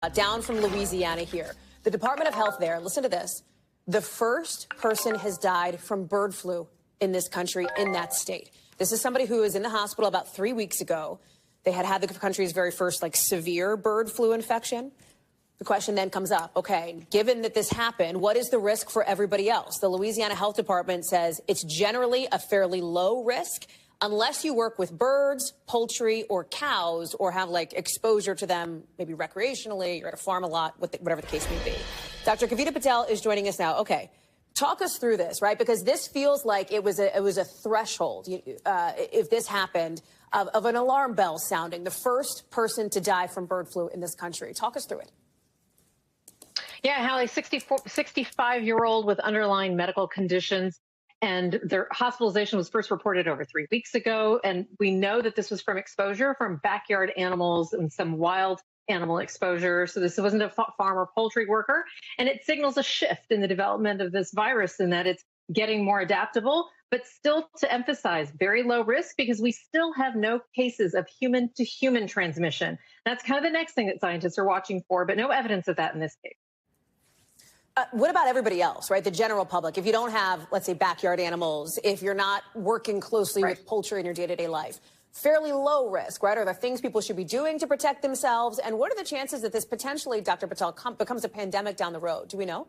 Down from Louisiana here. The Department of Health there, listen to this. The first person has died from bird flu in this country, in that state. This is somebody who was in the hospital about 3 weeks ago. They had the country's very first severe bird flu infection. The question then comes up, okay, given that this happened, what is the risk for everybody else? The Louisiana Health Department says it's generally a fairly low risk unless you work with birds, poultry, or cows, or have exposure to them, maybe recreationally, you're at a farm a lot, whatever the case may be. Dr. Kavita Patel is joining us now. Okay, talk us through this, right? Because this feels like it was a threshold, if this happened, of an alarm bell sounding, the first person to die from bird flu in this country. Talk us through it. Yeah, Hallie, 65-year-old with underlying medical conditions. And their hospitalization was first reported over 3 weeks ago. And we know that this was from exposure from backyard animals and some wild animal exposure. So this wasn't a farm or poultry worker. And it signals a shift in the development of this virus in that it's getting more adaptable, but still to emphasize very low risk because we still have no cases of human to human transmission. That's kind of the next thing that scientists are watching for, but no evidence of that in this case. What about everybody else, right? The general public. If you don't have, let's say, backyard animals, if you're not working closely with poultry in your day-to-day life, fairly low risk, right? Are there things people should be doing to protect themselves? And what are the chances that this potentially, Dr. Patel, becomes a pandemic down the road? Do we know?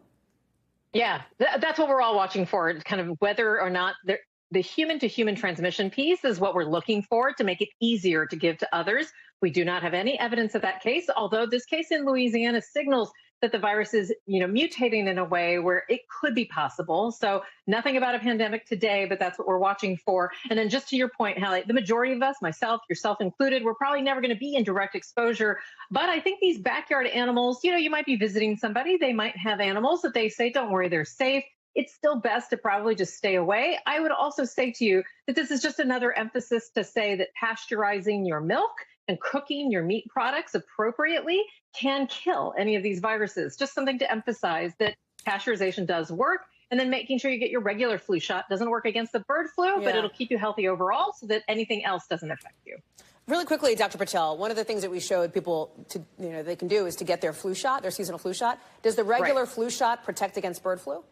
Yeah, that's what we're all watching for, kind of whether or not the human-to-human transmission piece is what we're looking for to make it easier to give to others. We do not have any evidence of that case, although this case in Louisiana signals that the virus is, mutating in a way where it could be possible. So nothing about a pandemic today, but that's what we're watching for. And then just to your point, Hallie, the majority of us, myself, yourself included, we're probably never going to be in direct exposure. But I think these backyard animals, you might be visiting somebody, they might have animals that they say, don't worry, they're safe. It's still best to probably just stay away. I would also say to you that this is just another emphasis to say that pasteurizing your milk and cooking your meat products appropriately can kill any of these viruses. Just something to emphasize that pasteurization does work. And then making sure you get your regular flu shot doesn't work against the bird flu, but it'll keep you healthy overall so that anything else doesn't affect you. Really quickly, Dr. Patel, one of the things that we showed people they can do is to get their flu shot, their seasonal flu shot. Does the regular flu shot protect against bird flu?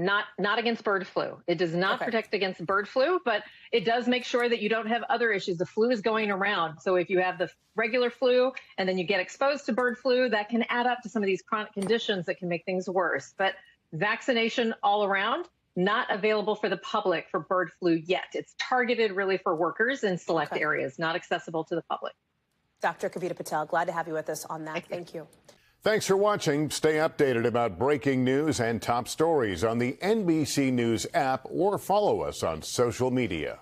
Not against bird flu. It does not protect against bird flu, but it does make sure that you don't have other issues. The flu is going around. So if you have the regular flu and then you get exposed to bird flu, that can add up to some of these chronic conditions that can make things worse. But vaccination all around, not available for the public for bird flu yet. It's targeted really for workers in select areas, not accessible to the public. Dr. Kavita Patel, glad to have you with us on that. Thank you. Thanks for watching. Stay updated about breaking news and top stories on the NBC News app or follow us on social media.